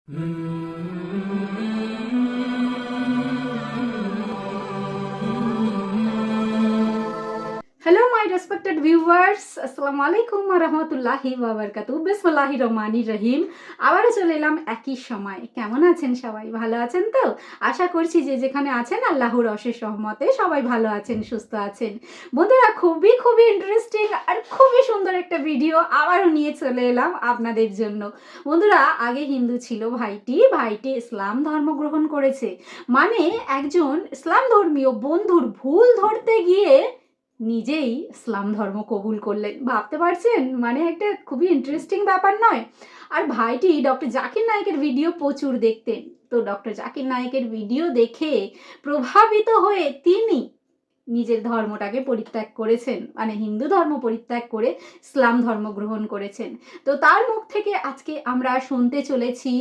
Hello, my respected viewers. Assalamu alaikum wa rahmatullahi wa barakatuh. বিসমিল্লাহির রহমানির রহিম। আবারও চলে এলাম একই সময়। কেমন আছেন সবাই? ভালো আছেন তো? আশা করছি যে যেখানে আছেন আল্লাহর অশেষ রহমতে সবাই ভালো আছেন, সুস্থ আছেন। বন্ধুরা, খুবই ইন্টারেস্টিং আর খুবই সুন্দর একটা ভিডিও আবারও নিয়ে চলে এলাম আপনাদের জন্য। বন্ধুরা, আগে হিন্দু ছিল ভাইটি ইসলাম ধর্ম গ্রহণ করেছে। মানে একজন ইসলাম ধর্মীয় বন্ধুর ভুল ধরতে গিয়ে নিজেই ইসলাম ধর্ম কবুল করলেন। ভাবতে পারছেন? মানে একটা খুবই ইন্টারেস্টিং ব্যাপার নয়? আর ভাইটি ডক্টর জাকির নায়েকের ভিডিও প্রচুর দেখতেন। তো ডক্টর জাকির নায়েকের ভিডিও দেখে প্রভাবিত হয়ে তিনি নিজের ধর্মটাকে পরিত্যাগ করেছেন, মানে হিন্দু ধর্ম পরিত্যাগ করে ইসলাম ধর্ম গ্রহণ করেছেন। তো তার মুখ থেকে আজকে আমরা শুনতে চলেছি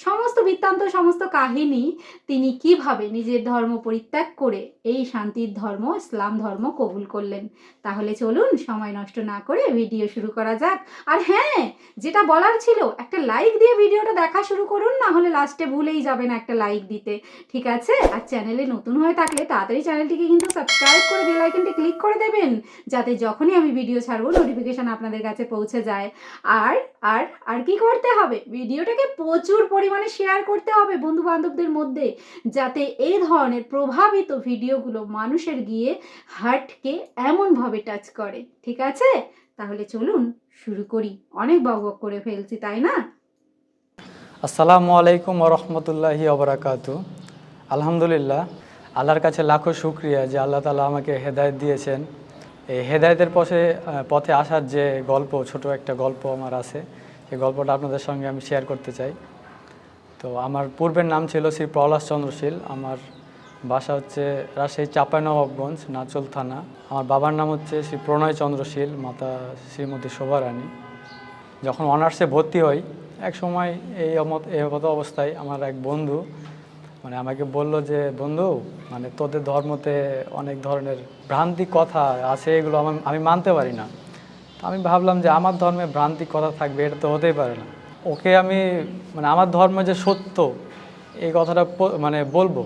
সমস্ত বৃত্তান্ত, সমস্ত কাহিনী, তিনি কিভাবে নিজের ধর্ম পরিত্যাগ করে এই শান্তির ধর্ম ইসলাম ধর্ম কবুল করলেন। তাহলে চলুন সময় নষ্ট না করে ভিডিও শুরু করা যাক। আর হ্যাঁ, যেটা বলার ছিল, একটা লাইক দিয়ে ভিডিওটা দেখা শুরু করুন, না হলে লাস্টে ভুলেই যাবেন একটা লাইক দিতে, ঠিক আছে? আর চ্যানেলে নতুন হয়ে থাকলে তাড়াতাড়ি চ্যানেলটিকে কিন্তু সাবস্ক্রাইব করে বেল আইকনটি ক্লিক করে দেবেন, যাতে যখনই আমি ভিডিও ছাড়বো নোটিফিকেশন আপনাদের কাছে পৌঁছে যায়। আর আর আর কি করতে হবে? ভিডিওটাকে প্রচুর পরিমাণে শেয়ার করতে হবে বন্ধু বান্ধবদের মধ্যে, যাতে এই ধরনের প্রভাবিত ভিডিওগুলো মানুষের গিয়ে হার্টকে এমনভাবে টাচ করে, ঠিক আছে? তাহলে চলুন শুরু করি। অনেক বকবক করে ফেলছি, তাই না? আসসালামু আলাইকুম ওরহমতুল্লাহি ওবরাকাতু। আলহামদুলিল্লাহ, আল্লাহর কাছে লাখো শুকরিয়া যে আল্লাহ তাআলা আমাকে হেদায়েত দিয়েছেন। এই হেদায়েতের পথে আসার যে গল্প, ছোট একটা গল্প আমার আছে, সেই গল্পটা আপনাদের সঙ্গে আমি শেয়ার করতে চাই। তো আমার পূর্বের নাম ছিল শ্রী প্রহ্লাদ চন্দ্রশীল। আমার বাসা হচ্ছে রাজশাহী চাঁপাইনবাবগঞ্জ, নাচল থানা। আমার বাবার নাম হচ্ছে শ্রী প্রণয় চন্দ্রশীল, মাতা শ্রীমতী শোভা রানী। যখন অনার্সে ভর্তি হই, এক সময় এই মতো অবস্থায় আমার এক বন্ধু আমাকে বলল যে, বন্ধু, তোদের ধর্মতে অনেক ধরনের ভ্রান্তি কথা আছে, এগুলো আমি মানতে পারি না। আমি ভাবলাম যে আমার ধর্মে ভ্রান্তি কথা থাকবে, এটা তো হতেই পারে না। ওকে আমি আমার ধর্ম যে সত্য, এই কথাটা বলবো,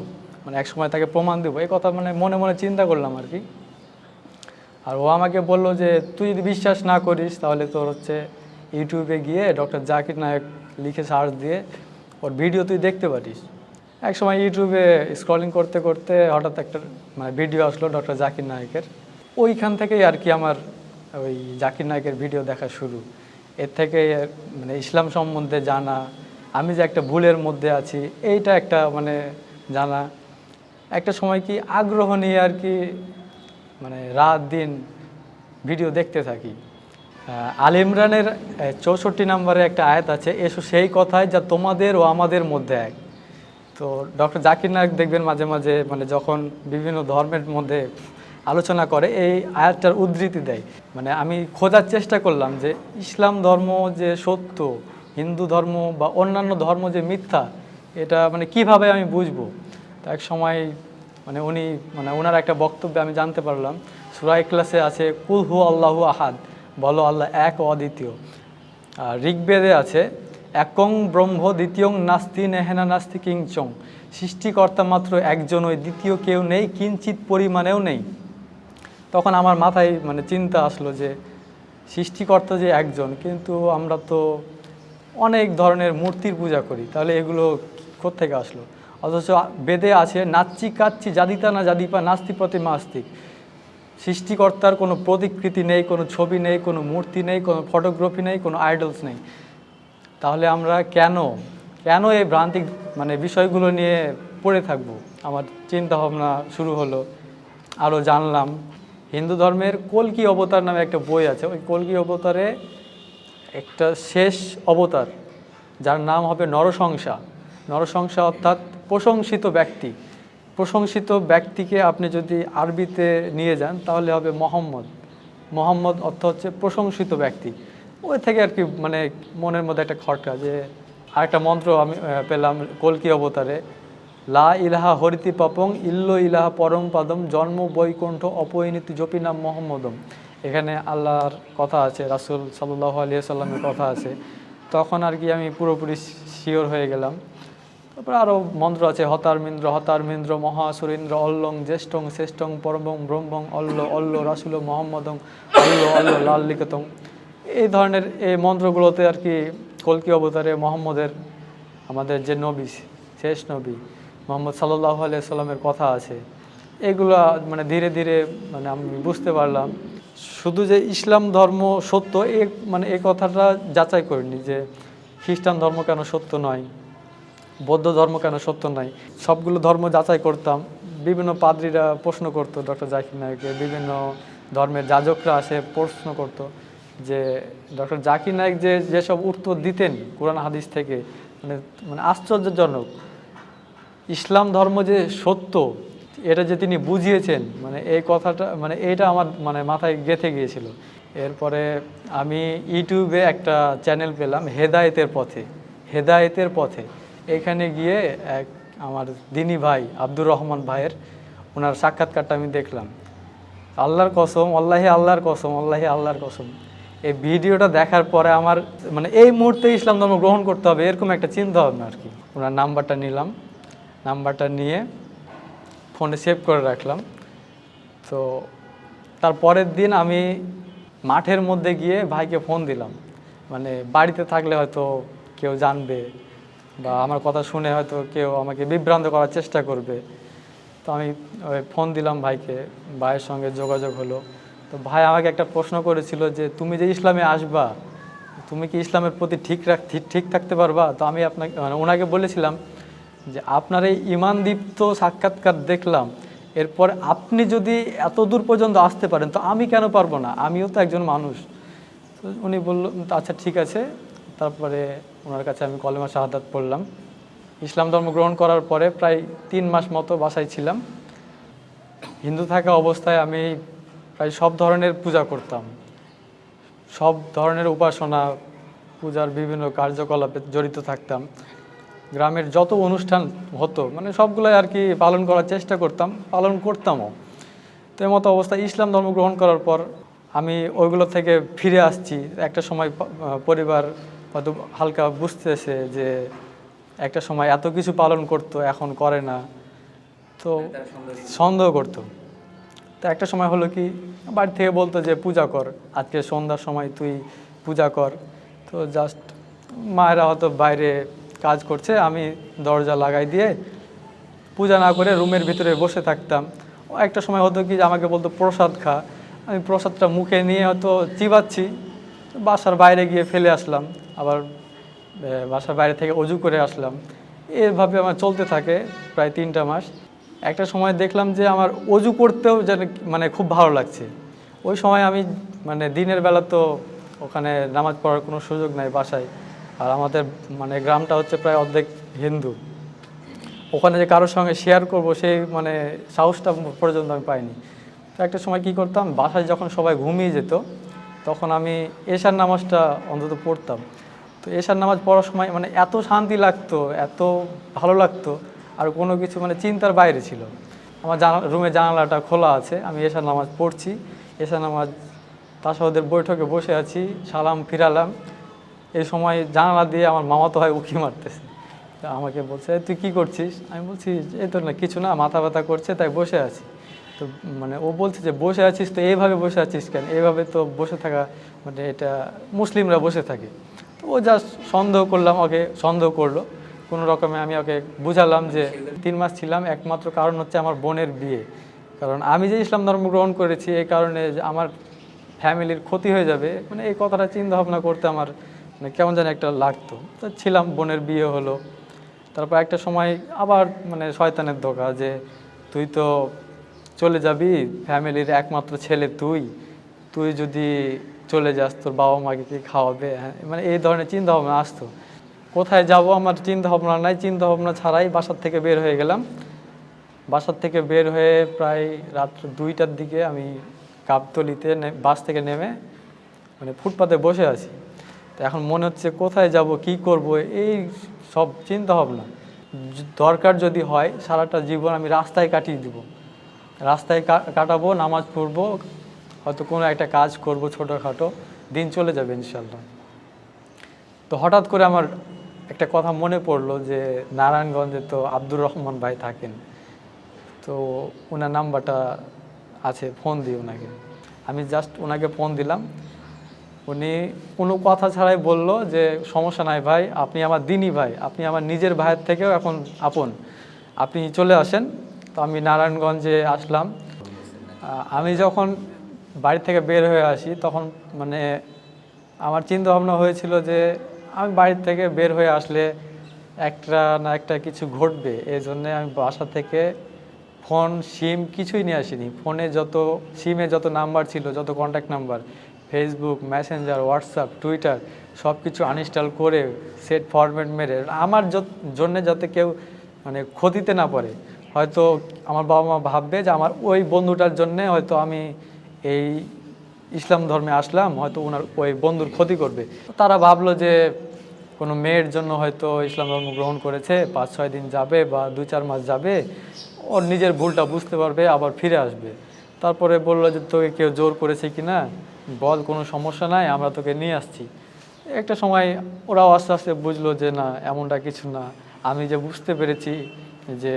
এক সময় তাকে প্রমাণ দেবো, এই কথা মনে মনে চিন্তা করলাম আর কি। আর ও আমাকে বলল যে, তুই যদি বিশ্বাস না করিস তাহলে তোর হচ্ছে ইউটিউবে গিয়ে ডক্টর জাকির নায়েক লিখে সার্চ দিয়ে ওর ভিডিও তুই দেখতে পারিস। এক সময় ইউটিউবে স্ক্রলিং করতে করতে হঠাৎ একটা ভিডিও আসলো ডক্টর জাকির নায়েকের। ওইখান থেকেই আর কি আমার ওই জাকির নায়েকের ভিডিও দেখা শুরু। এর থেকে ইসলাম সম্বন্ধে জানা, আমি যে একটা ভুলের মধ্যে আছি এইটা একটা জানা। একটা সময় কি আগ্রহ নিয়ে আর কি রাত দিন ভিডিও দেখতে থাকি। আল ইমরানের 64 নম্বরে একটা আয়াত আছে, এসো সেই কথায় যা তোমাদের ও আমাদের মধ্যে এক। তো ডক্টর জাকির নায়েক দেখবেন মাঝে মাঝে যখন বিভিন্ন ধর্মের মধ্যে আলোচনা করে এই আয়াতটার উদ্ধৃতি দেয়। আমি খোঁজার চেষ্টা করলাম যে ইসলাম ধর্ম যে সত্য, হিন্দু ধর্ম বা অন্যান্য ধর্ম যে মিথ্যা, এটা কিভাবে আমি বুঝবো। তো এক সময় উনি ওনার একটা বক্তব্যে আমি জানতে পারলাম, সূরা ইখলাসে আছে কুল হু আল্লাহু আহাদ, বলো আল্লাহ এক ও অদ্বিতীয়। আর ঋগ্বেদে আছে একং ব্রহ্ম দ্বিতীয়ং নাস্তি নেহেনা নাস্তি কিংচং, সৃষ্টিকর্তা মাত্র একজনই, দ্বিতীয় কেউ নেই, কিঞ্চিত পরিমাণেও নেই। তখন আমার মাথায় চিন্তা আসলো যে সৃষ্টিকর্তা যে একজন, কিন্তু আমরা তো অনেক ধরনের মূর্তির পূজা করি, তাহলে এগুলো কোত্থেকে আসলো? অথচ বেদে আছে নাচ্চি কাচ্চি জাদিতা না জাদিপা নাস্তি প্রতিমা আস্তিক, সৃষ্টিকর্তার কোনো প্রতিকৃতি নেই, কোনো ছবি নেই, কোনো মূর্তি নেই, কোনো ফটোগ্রাফি নেই, কোনো আইডলস নেই। তাহলে আমরা কেন এই ভ্রান্তিক বিষয়গুলো নিয়ে পড়ে থাকবো? আমার চিন্তা ভাবনা শুরু হলো, আরও জানলাম। হিন্দু ধর্মের কল্কি অবতার নামে একটা বই আছে, ওই কল্কি অবতারে একটা শেষ অবতার যার নাম হবে নরসংসা অর্থাৎ প্রশংসিত ব্যক্তি। প্রশংসিত ব্যক্তিকে আপনি যদি আরবিতে নিয়ে যান তাহলে হবে মোহাম্মদ অর্থ হচ্ছে প্রশংসিত ব্যক্তি। ওই থেকে আর কি মনের মধ্যে একটা খটকা, যে আরেকটা মন্ত্র আমি পেলাম কল্কি অবতারে, লা ইলাহা হরিতি পাপং ইল্লো ইলাহা পরম পাদম জন্ম বৈকুণ্ঠ অপরিণীতি জপি নাম মোহাম্মদম। এখানে আল্লাহর কথা আছে, রাসূল সাল্লাল্লাহু আলাইহি সাল্লামের কথা আছে। তখন আর কি আমি পুরোপুরি শিওর হয়ে গেলাম। তারপরে আরও মন্ত্র আছে, হতারমিন্দ্র মহাসুরেন্দ্র অল্লং জ্যেষ্ঠং শ্রেষ্ঠং পরমং ব্রহ্মং অল্ল অল্ল রাসুল মোহাম্মদং অল্ল অল্ল লাল লিখিতং। এই ধরনের এই মন্ত্রগুলোতে আর কি কলকি অবতারে মোহাম্মদের, আমাদের যে নবী, শেষ নবী মোহাম্মদ সাল্লাল্লাহু আলাইহি সাল্লামের কথা আছে। এগুলো মানে ধীরে ধীরে মানে আমি বুঝতে পারলাম শুধু যে ইসলাম ধর্ম সত্য মানে এই কথাটা যাচাই করিনি যে খ্রিস্টান ধর্ম কেন সত্য নয়, বৌদ্ধ ধর্ম কেন সত্য নয়। সবগুলো ধর্ম যাচাই করতাম। বিভিন্ন পাদ্রীরা প্রশ্ন করতো ডক্টর জাকির নায়েককে, বিভিন্ন ধর্মের যাজকরা আসে প্রশ্ন করতো যে ডক্টর জাকির নায়েক যেসব উত্তর দিতেন কোরআন হাদিস থেকে, মানে মানে আশ্চর্যজনক। ইসলাম ধর্ম যে সত্য এটা যে তিনি বুঝিয়েছেন, মানে এই কথাটা মানে এইটা আমার মানে মাথায় গেঁথে গিয়েছিল। এরপরে আমি ইউটিউবে একটা চ্যানেল পেলাম হেদায়েতের পথে। এখানে গিয়ে এক আমার দিনী ভাই আব্দুর রহমান ভাইয়ের ওনার সাক্ষাৎকারটা আমি দেখলাম। আল্লাহর কসম, আল্লাহর কসম, এই ভিডিওটা দেখার পরে আমার মানে এই মুহূর্তে ইসলাম ধর্ম গ্রহণ করতে হবে এরকম একটা চিন্তা ভাবনা আর কি। ওনার নাম্বারটা নিলাম, নাম্বারটা নিয়ে ফোনে সেভ করে রাখলাম। তো তার পরের দিন আমি মাঠের মধ্যে গিয়ে ভাইকে ফোন দিলাম। মানে বাড়িতে থাকলে হয়তো কেউ জানবে বা আমার কথা শুনে হয়তো কেউ আমাকে বিভ্রান্ত করার চেষ্টা করবে। তো আমি ফোন দিলাম ভাইকে, ভাইয়ের সঙ্গে যোগাযোগ হলো। তো ভাই আমাকে একটা প্রশ্ন করেছিল যে তুমি যে ইসলামে আসবা, তুমি কি ইসলামের প্রতি ঠিক থাকতে পারবা? তো আমি ওনাকে বলেছিলাম যে আপনার এই ইমানদীপ্ত সাক্ষাৎকার দেখলাম, এরপর আপনি যদি এত দূর পর্যন্ত আসতে পারেন তো আমি কেন পারবো না, আমিও তো একজন মানুষ। তো উনি বলল আচ্ছা ঠিক আছে। তারপরে ওনার কাছে আমি কলেমা শাহাদাত পড়লাম। ইসলাম ধর্ম গ্রহণ করার পরে প্রায় 3 মাস মতো বাসায় ছিলাম। হিন্দু থাকা অবস্থায় আমি প্রায় সব ধরনের পূজা করতাম, সব ধরনের উপাসনা পূজার বিভিন্ন কার্যকলাপে জড়িত থাকতাম। গ্রামের যত অনুষ্ঠান হতো মানে সবগুলোই আর কি পালন করার চেষ্টা করতাম, পালন করতামও। তো এই মতো অবস্থায় ইসলাম ধর্ম গ্রহণ করার পর আমি ওইগুলো থেকে ফিরে আসছি। একটা সময় পরিবার হয়তো হালকা বুঝতেছে যে একটা সময় এত কিছু পালন করতো এখন করে না, তো সন্দেহ করতো। তো একটা সময় হলো কি বাড়ি থেকে বলতো যে পূজা কর, আজকে সন্ধ্যার সময় তুই পূজা কর। তো জাস্ট মায়েরা হয়তো বাইরে কাজ করছে, আমি দরজা লাগাই দিয়ে পূজা না করে রুমের ভিতরে বসে থাকতাম। একটা সময় হতো কি আমাকে বলতো প্রসাদ খা, আমি প্রসাদটা মুখে নিয়ে হয়তো চিবাচ্ছি, বাসার বাইরে গিয়ে ফেলে আসলাম, আবার বাসার বাইরে থেকে অজু করে আসলাম। এভাবে আমার চলতে থাকে প্রায় 3টা মাস। একটা সময় দেখলাম যে আমার অজু করতেও যেন মানে খুব ভালো লাগছে। ওই সময় আমি মানে দিনের বেলা তো ওখানে নামাজ পড়ার কোনো সুযোগ নাই বাসায়, আর আমাদের মানে গ্রামটা হচ্ছে প্রায় অর্ধেক হিন্দু। ওখানে যে কারোর সঙ্গে শেয়ার করব সেই মানে সাহসটা পর্যন্ত আমি পাইনি। তো একটা সময় কি করতাম, বাসায় যখন সবাই ঘুমিয়ে যেত তখন আমি এশার নামাজটা অন্তত পড়তাম। তো এশার নামাজ পড়ার সময় মানে এত শান্তি লাগতো, এত ভালো লাগতো, আর কোনো কিছু মানে চিন্তার বাইরে ছিল। আমার রুমের জানালাটা খোলা আছে, আমি এশার নামাজ পড়ছি, এশার নামাজ তাসাহুদের বৈঠকে বসে আছি, সালাম ফিরালাম। এই সময় জানালা দিয়ে আমার মামাতো ভাই উঁকি মারতেছে, আমাকে বলছে তুই কি করছিস? আমি বলছি এই তো না কিছু না, মাথা ব্যথা করছে তাই বসে আছি। তো মানে ও বলছে যে বসে আছিস তো এইভাবে বসে আছিস কেন? এইভাবে তো বসে থাকা মানে এটা মুসলিমরা বসে থাকে। তো ও জাস্ট সন্দেহ করলো কোনো রকমে। আমি ওকে বুঝালাম যে 3 মাস ছিলাম একমাত্র কারণ হচ্ছে আমার বোনের বিয়ে, কারণ আমি যে ইসলাম ধর্ম গ্রহণ করেছি এই কারণে যে আমার ফ্যামিলির ক্ষতি হয়ে যাবে, মানে এই কথাটা চিন্তা ভাবনা করতে আমার মানে কেমন যেন একটা লাগতো। তো ছিলাম, বোনের বিয়ে হলো। তারপর একটা সময় আবার মানে শয়তানের ধোঁকা যে তুই তো চলে যাবি, ফ্যামিলির একমাত্র ছেলে তুই যদি চলে যাস তোর বাবা মাকে কি খাওয়াবে, মানে এই ধরনের চিন্তা ভাবনা আসতো। কোথায় যাব আমার চিন্তা ভাবনা নাই, চিন্তা ভাবনা ছাড়াই বাসার থেকে বের হয়ে গেলাম। বাসার থেকে বের হয়ে প্রায় রাত্র 2টার দিকে আমি গাবতলীতে বাস থেকে নেমে মানে ফুটপাতে বসে আছি। তো এখন মনে হচ্ছে কোথায় যাব, কি করব, এই সব চিন্তা ভাবনা। দরকার যদি হয় সারাটা জীবন আমি রাস্তায় কাটিয়ে দিব, রাস্তায় কাটাবো, নামাজ পড়বো, হয়তো কোনো একটা কাজ করব ছোটোখাটো, দিন চলে যাবে ইনশাল্লাহ। তো হঠাৎ করে আমার একটা কথা মনে পড়লো যে নারায়ণগঞ্জে তো আব্দুর রহমান ভাই থাকেন, তো ওনার নাম্বারটা আছে, ফোন দিই ওনাকে। আমি জাস্ট ওনাকে ফোন দিলাম, উনি কোনো কথা ছাড়াই বলল যে সমস্যা নাই ভাই, আপনি আমার দিনী ভাই, আপনি আমার নিজের ভাইয়ের থেকেও এখন আপন, আপনি চলে আসেন। তো আমি নারায়ণগঞ্জে আসলাম। আমি যখন বাড়ি থেকে বের হয়ে আসি তখন মানে আমার চিন্তা ভাবনা হয়েছিল যে আমি বাড়ি থেকে বের হয়ে আসলে একটা না একটা কিছু ঘটবে, এই জন্যে আমি বাসা থেকে ফোন, সিম কিছুই নিয়ে আসিনি। ফোনে যত সিমে যত নাম্বার ছিল, যত contact number, Facebook, Messenger, WhatsApp, Twitter সব কিছু আনইনস্টল করে সেট ফরম্যাট মেরে আমার জন্যে যাতে কেউ মানে ক্ষতিতে না পড়ে। হয়তো আমার বাবা মা ভাববে যে আমার ওই বন্ধুটার জন্যে হয়তো আমি এই ইসলাম ধর্মে আসলাম, হয়তো ওনার ওই বন্ধুর ক্ষতি করবে। তারা ভাবলো যে কোনো মেয়ের জন্য হয়তো ইসলাম ধর্ম গ্রহণ করেছে, 5-6 দিন যাবে বা 2-4 মাস যাবে, ওর নিজের ভুলটা বুঝতে পারবে, আবার ফিরে আসবে। তারপরে বললো যে তোকে কেউ জোর করেছে কি না, বল, কোনো সমস্যা নাই, আমরা তোকে নিয়ে আসছি। একটা সময় ওরাও আস্তে আস্তে বুঝলো যে না, এমনটা কিছু না। আমি যে বুঝতে পেরেছি যে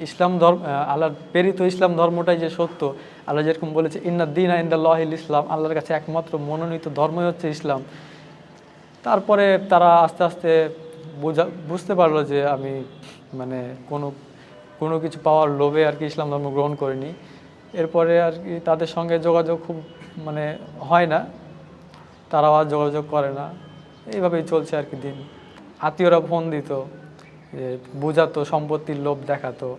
ইসলাম ধর্ম, আল্লাহর প্রেরিত ইসলাম ধর্মটাই যে সত্য। আল্লাহ যেরকম বলেছে ইন্না দ্বীনা ইনদাল্লাহিল ইসলাম, আল্লাহর কাছে একমাত্র মনোনীত ধর্মই হচ্ছে ইসলাম। তারপরে তারা আস্তে আস্তে বুঝতে পারলো যে আমি মানে কোনো কিছু পাওয়ার লোভে আর কি ইসলাম ধর্ম গ্রহণ করিনি। এরপরে আর কি তাদের সঙ্গে যোগাযোগ খুব মানে হয় না, তারাও আর যোগাযোগ করে না, এইভাবেই চলছে আর কি দিন। আত্মীয়রা ফোন দিত, যে বোঝাতো, সম্পত্তির লোভ দেখাতো।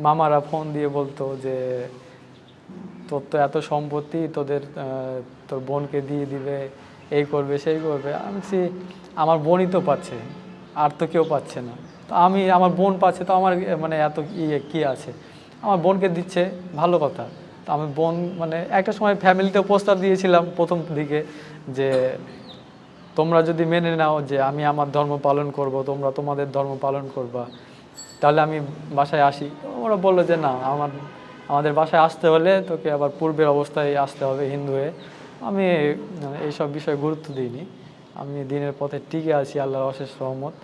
মামারা ফোন দিয়ে বলতো যে তোর তো এত সম্পত্তি, তোর বোনকে দিয়ে দিবে, এই করবে সেই করবে। আমি আমার বোনই তো পাচ্ছে, আর তো কেউ পাচ্ছে না। তো আমার বোন পাচ্ছে, তো আমার মানে এত কী আছে, আমার বোনকে দিচ্ছে, ভালো কথা। তো আমি বোন মানে একটা সময় ফ্যামিলিতেও প্রস্তাব দিয়েছিলাম প্রথম দিকে যে তোমরা যদি মেনে নাও যে আমি আমার ধর্ম পালন করব, তোমরা তোমাদের ধর্ম পালন করবা, তাহলে আমি বাসায় আসি। ওরা বললো যে না, আমাদের বাসায় আসতে হলে তোকে আবার পূর্বের অবস্থায় আসতে হবে, হিন্দু হয়ে। আমি এইসব বিষয়ে গুরুত্ব দিইনি, আমি দিনের পথে টিকে আছি, আল্লাহর অশেষ রহমত।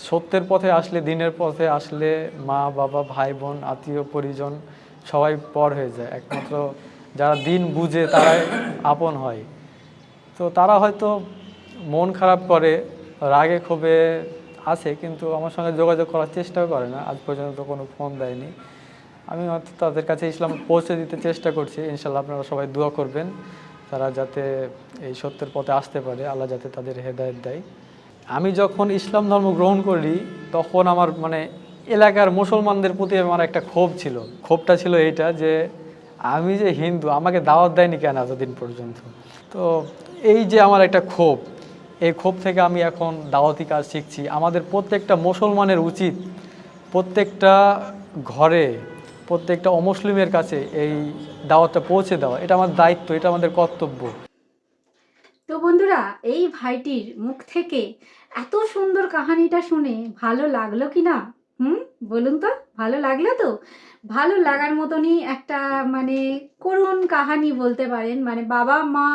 সত্যের পথে আসলে, দিনের পথে আসলে মা বাবা, ভাই বোন, আত্মীয় পরিজন সবাই পর হয়ে যায়, একমাত্র যারা দিন বুঝে তারাই আপন হয়। তো তারা হয়তো মন খারাপ করে, রাগে ক্ষোভে আছে, কিন্তু আমার সঙ্গে যোগাযোগ করার চেষ্টাও করে না, আজ পর্যন্ত কোনো ফোন দেয়নি। আমি হয়তো তাদের কাছে ইসলাম পৌঁছে দিতে চেষ্টা করছি। ইনশাল্লাহ আপনারা সবাই দোয়া করবেন তারা যাতে এই সত্যের পথে আসতে পারে, আল্লাহ যাতে তাদের হেদায়েত দেয়। আমি যখন ইসলাম ধর্ম গ্রহণ করি তখন আমার মানে এলাকার মুসলমানদের প্রতি আমার একটা ক্ষোভ ছিল। ক্ষোভটা ছিল এইটা যে আমি যে হিন্দু, আমাকে দাওয়াত দেয়নি কেন এতদিন পর্যন্ত। তো এই যে আমার একটা ক্ষোভ, এই ক্ষোভ থেকে আমি এখন দাওয়াতি কাজ শিখছি। আমাদের প্রত্যেকটা মুসলমানের উচিত প্রত্যেকটা ঘরে, প্রত্যেকটা অমুসলিমের কাছে এই দাওয়াতটা পৌঁছে দেওয়া। এটা আমার দায়িত্ব, এটা আমাদের কর্তব্য। তো বন্ধুরা, এই ভাইটির মুখ থেকে এত সুন্দর কাহানিটা শুনে ভালো লাগলো কি না? বলুন তো, ভালো লাগলো তো? ভালো লাগার মতনই একটা মানে করুণ কাহানি বলতে পারেন। মানে বাবা মা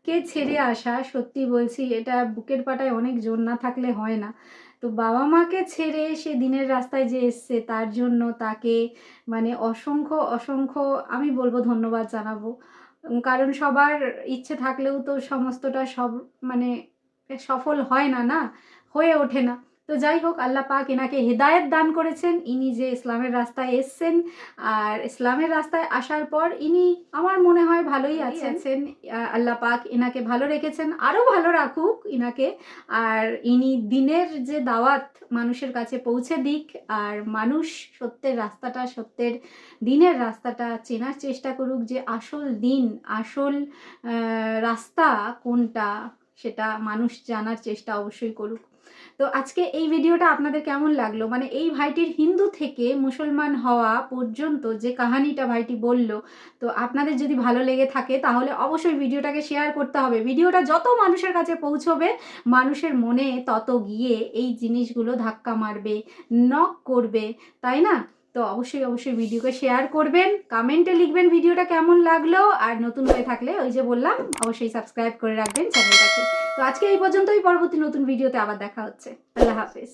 কে ছেড়ে আসা, সত্যি বলছি, এটা বুকের পাটায় অনেক জোর না থাকলে হয় না। তো বাবা মাকে ছেড়ে সে দিনের রাস্তায় যে এসছে, তার জন্য তাকে মানে অসংখ্য অসংখ্য আমি বলবো ধন্যবাদ জানাবো। কারণ সবার ইচ্ছে থাকলেও তো সমস্তটা সব মানে সফল হয় না, না হয়ে ওঠে না। তো যাই হোক, আল্লাহ পাক এনাকে হেদায়েত দান করেছেন। ইনি যে ইসলামের রাস্তায় এসছেন, আর ইসলামের রাস্তায় আসার পর ইনি আমার মনে হয় ভালোই আছেন। আল্লাহ পাক এনাকে ভালো রেখেছেন, আরও ভালো রাখুক ইনাকে। আর ইনি দিনের যে দাওয়াত মানুষের কাছে পৌঁছে দিক, আর মানুষ সত্যের রাস্তাটা, সত্যের দিনের রাস্তাটা চেনার চেষ্টা করুক, যে আসল দিন, আসল রাস্তা কোনটা, সেটা মানুষ জানার চেষ্টা অবশ্যই করুক। তো আজকে এই ভিডিওটা আপনাদের কেমন লাগলো? মানে এই ভাইটির হিন্দু থেকে মুসলমান হওয়া পর্যন্ত যে কাহানিটা ভাইটি বলল, তো আপনাদের যদি ভালো লেগে থাকে তাহলে অবশ্যই ভিডিওটাকে শেয়ার করতে হবে। ভিডিওটা যত মানুষের কাছে পৌঁছবে, মানুষের মনে তত গিয়ে এই জিনিসগুলো ধাক্কা মারবে, নক করবে, তাই না? তো অবশ্যই ভিডিওকে শেয়ার করবেন, কমেন্টে লিখবেন ভিডিওটা কেমন লাগলো, আর নতুন হয়ে থাকলে ওই যে বললাম অবশ্যই সাবস্ক্রাইব করে রাখবেন চ্যানেলটাকে। তো আজকে এই পর্যন্তই, পরবর্তী নতুন ভিডিওতে আবার দেখা হচ্ছে। আল্লাহ হাফেজ।